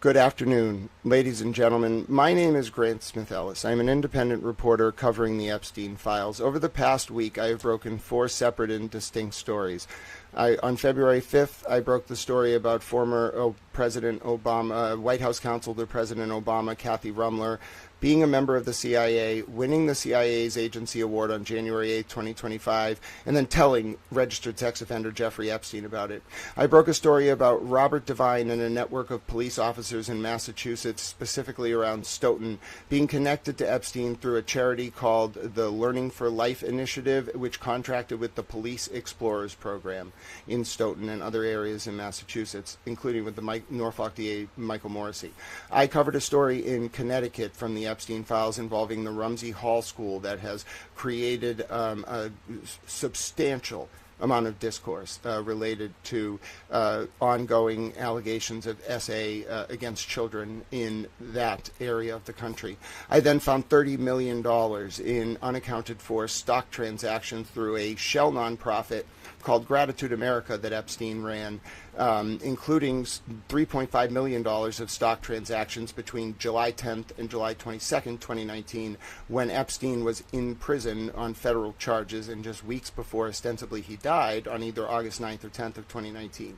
Good afternoon, ladies and gentlemen. My name is Grant Smith Ellis. I'm an independent reporter covering the Epstein files. Over the past week, I have broken 4 separate and distinct stories. On February 5th, I broke the story about former President Obama, White House counsel to President Obama, Kathy Rumler, being a member of the CIA, winning the CIA's agency award on January 8, 2025, and then telling registered sex offender Jeffrey Epstein about it. I broke a story about Robert Devine and a network of police officers in Massachusetts, specifically around Stoughton, being connected to Epstein through a charity called the Learning for Life Initiative, which contracted with the Police Explorers Program in Stoughton and other areas in Massachusetts, including with the Norfolk DA Michael Morrissey. I covered a story in Connecticut from the Epstein files involving the Rumsey Hall School that has created a substantial amount of discourse related to ongoing allegations of SA against children in that area of the country. I then found $30 million in unaccounted for stock transactions through a shell nonprofit called Gratitude America that Epstein ran, including $3.5 million of stock transactions between July 10th and July 22nd, 2019, when Epstein was in prison on federal charges, and just weeks before ostensibly he died on either August 9th or 10th of 2019.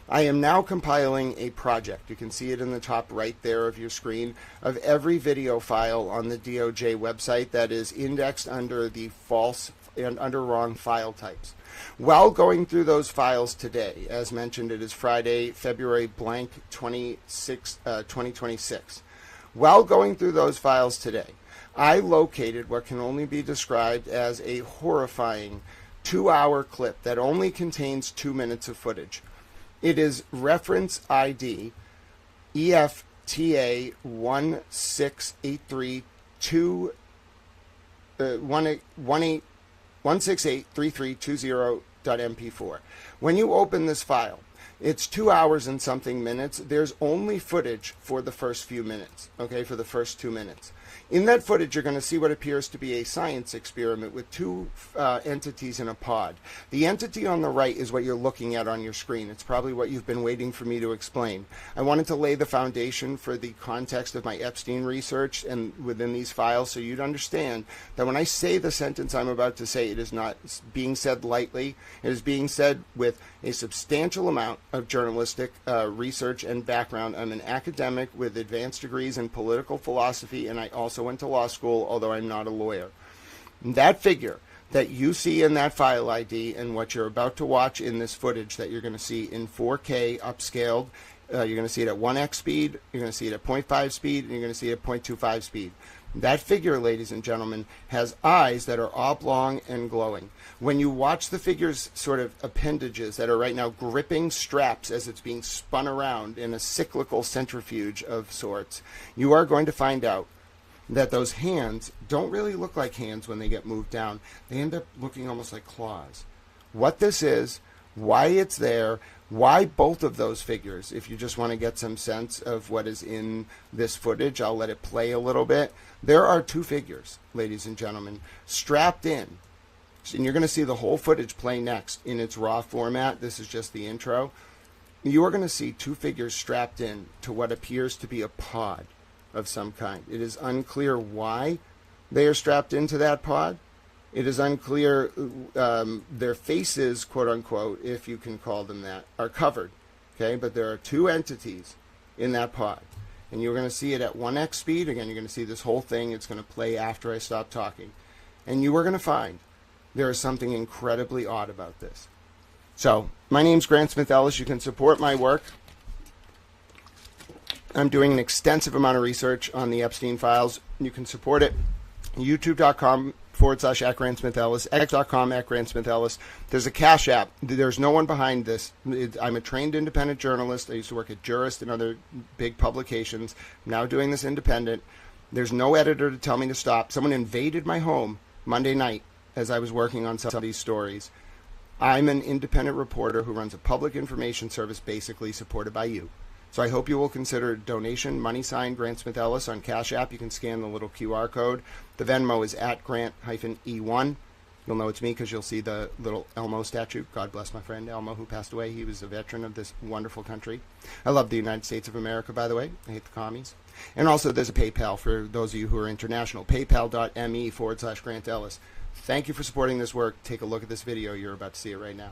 I am now compiling a project. You can see it in the top right there of your screen, of every video file on the DOJ website that is indexed under the false and under wrong file types. While going through those files today, as mentioned, it is Friday, February blank 2026. While going through those files today, I located what can only be described as a horrifying 2-hour clip that only contains 2 minutes of footage. It is reference ID EFTA 1683320 1683320.mp4. When you open this file, it's 2 hours and something minutes. There's only footage for the first few minutes, okay, for the first 2 minutes. In that footage, you're going to see what appears to be a science experiment with 2 entities in a pod. The entity on the right is what you're looking at on your screen. It's probably what you've been waiting for me to explain. I wanted to lay the foundation for the context of my Epstein research and within these files so you'd understand that when I say the sentence I'm about to say, it is not being said lightly. It is being said with a substantial amount of journalistic research and background. I'm an academic with advanced degrees in political philosophy, and I also went to law school, although I'm not a lawyer. That figure that you see in that file ID and what you're about to watch in this footage that you're going to see in 4K upscaled, you're going to see it at 1x speed, you're going to see it at 0.5 speed, and you're going to see it at 0.25 speed. That figure, ladies and gentlemen, has eyes that are oblong and glowing. When you watch the figure's sort of appendages that are right now gripping straps as it's being spun around in a cyclical centrifuge of sorts, you are going to find out that those hands don't really look like hands when they get moved down. They end up looking almost like claws. What this is, why it's there, why both of those figures, if you just want to get some sense of what is in this footage, I'll let it play a little bit. There are 2 figures, ladies and gentlemen, strapped in. And you're going to see the whole footage play next in its raw format. This is just the intro. You are going to see 2 figures strapped in to what appears to be a pod of some kind. It is unclear why they are strapped into that pod. It is unclear. Their faces, quote unquote, if you can call them that, are covered. Okay, but there are 2 entities in that pod. And you're going to see it at 1x speed. Again, you're going to see this whole thing. It's going to play after I stop talking. And you are going to find there is something incredibly odd about this. So, my name's Grant Smith Ellis. You can support my work. I'm doing an extensive amount of research on the Epstein files. You can support it. YouTube.com/@GrantSmithEllis, X.com/@GrantSmithEllis. There's a Cash App. There's no one behind this. I'm a trained independent journalist. I used to work at Jurist and other big publications. I'm now doing this independent. There's no editor to tell me to stop. Someone invaded my home Monday night as I was working on some of these stories. I'm an independent reporter who runs a public information service basically supported by you. So I hope you will consider donation, money sign Grant Smith Ellis on Cash App. You can scan the little QR code. The Venmo is @Grant-E1. You'll know it's me because you'll see the little Elmo statue. God bless my friend Elmo, who passed away. He was a veteran of this wonderful country. I love the United States of America, by the way. I hate the commies. And also there's a PayPal for those of you who are international. PayPal.me/Grant Ellis. Thank you for supporting this work. Take a look at this video. You're about to see it right now.